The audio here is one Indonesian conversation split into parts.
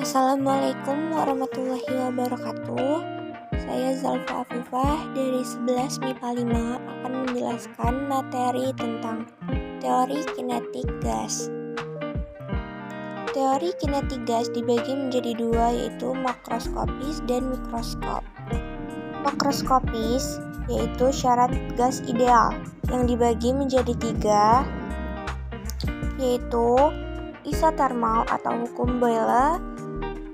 Assalamualaikum warahmatullahi wabarakatuh. Saya Zalfa Afifah dari 11 MIPA 5 akan menjelaskan materi tentang teori kinetik gas. Teori kinetik gas dibagi menjadi dua, yaitu makroskopis dan mikroskop. Makroskopis yaitu syarat gas ideal yang dibagi menjadi tiga, yaitu isotermal atau hukum Boyle,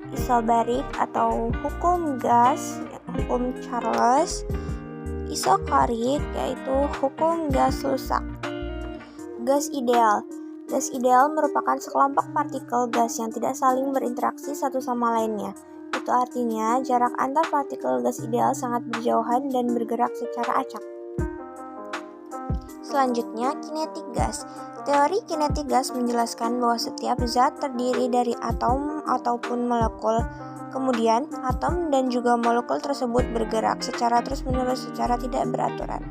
isobarik atau hukum gas, hukum Charles, isokorik yaitu hukum gas Lusak. Gas ideal. Gas ideal merupakan sekelompok partikel gas yang tidak saling berinteraksi satu sama lainnya. Itu artinya jarak antar partikel gas ideal sangat berjauhan dan bergerak secara acak. Selanjutnya, kinetik gas. Teori kinetik gas menjelaskan bahwa setiap zat terdiri dari atom ataupun molekul. Kemudian, atom dan juga molekul tersebut bergerak secara terus-menerus secara tidak beraturan.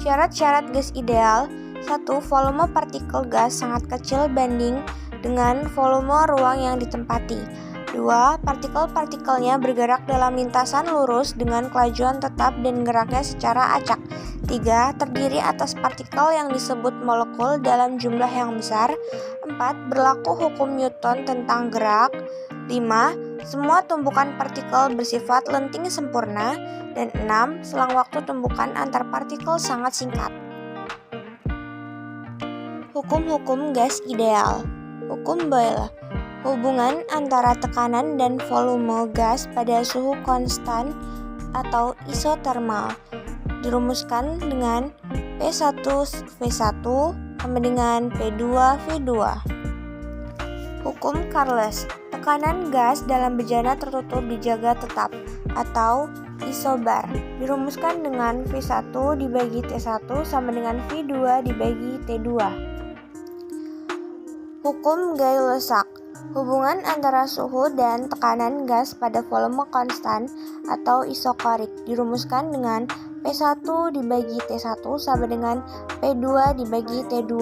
Syarat-syarat gas ideal. 1. Volume partikel gas sangat kecil banding dengan volume ruang yang ditempati. 2. Partikel-partikelnya bergerak dalam lintasan lurus dengan kelajuan tetap dan geraknya secara acak. 3. Terdiri atas partikel yang disebut molekul dalam jumlah yang besar. 4. Berlaku hukum Newton tentang gerak. 5. Semua tumbukan partikel bersifat lenting sempurna. Dan 6. Selang waktu tumbukan antar partikel sangat singkat. Hukum-hukum gas ideal. Hukum Boyle. Hubungan antara tekanan dan volume gas pada suhu konstan atau isotermal dirumuskan dengan P1V1 sama dengan P2V2. Hukum Charles. Tekanan gas dalam bejana tertutup dijaga tetap atau isobar dirumuskan dengan V1 dibagi T1 sama dengan V2 dibagi T2. Hukum Gay-Lussac. Hubungan antara suhu dan tekanan gas pada volume konstan atau isokorik dirumuskan dengan P1 dibagi T1 sama dengan P2 dibagi T2.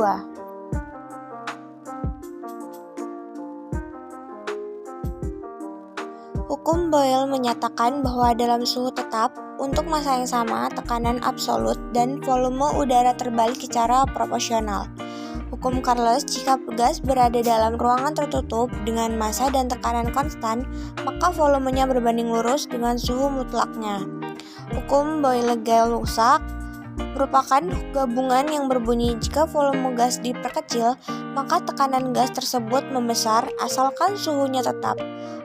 Hukum Boyle menyatakan bahwa dalam suhu tetap, untuk massa yang sama, tekanan absolut dan volume udara terbalik secara proporsional. Hukum Charles, jika gas berada dalam ruangan tertutup dengan massa dan tekanan konstan, maka volumenya berbanding lurus dengan suhu mutlaknya. Hukum Boyle-Gay-Lussac merupakan gabungan yang berbunyi jika volume gas diperkecil, maka tekanan gas tersebut membesar asalkan suhunya tetap,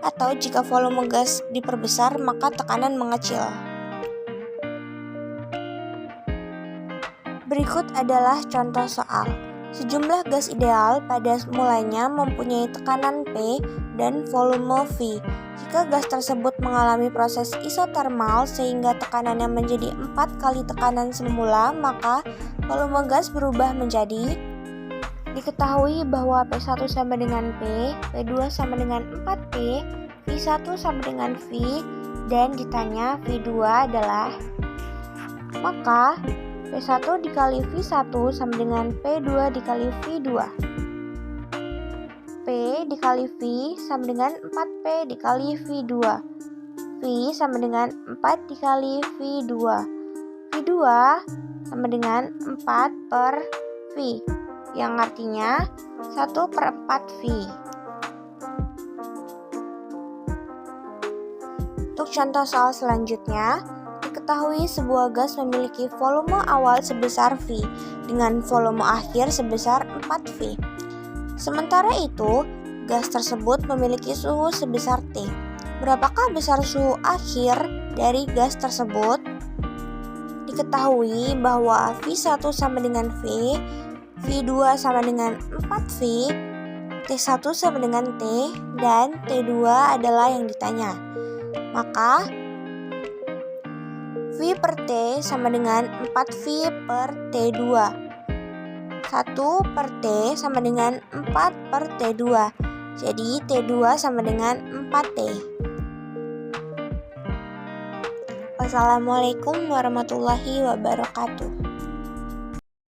atau jika volume gas diperbesar, maka tekanan mengecil. Berikut adalah contoh soal. Sejumlah gas ideal pada mulanya mempunyai tekanan P dan volume V. Jika gas tersebut mengalami proses isotermal sehingga tekanannya menjadi 4 kali tekanan semula, maka volume gas berubah menjadi diketahui bahwa P1 sama dengan P, P2 sama dengan 4P, V1 sama dengan V, dan ditanya V2 adalah, maka P1 dikali V1 sama dengan P2 dikali V2. P dikali V sama dengan 4P dikali V2. V sama dengan 4 dikali V2. V2 sama dengan 4 per V, yang artinya 1/4 V. Untuk contoh soal selanjutnya, diketahui sebuah gas memiliki volume awal sebesar V dengan volume akhir sebesar 4V. Sementara itu, gas tersebut memiliki suhu sebesar T. Berapakah besar suhu akhir dari gas tersebut? Diketahui bahwa V1 sama dengan V, V2 sama dengan 4V, T1 sama dengan T, dan T2 adalah yang ditanya. Maka V per T sama dengan 4V per T2. 1 per T sama dengan 4 per T2. Jadi T2 sama dengan 4T. Wassalamualaikum warahmatullahi wabarakatuh.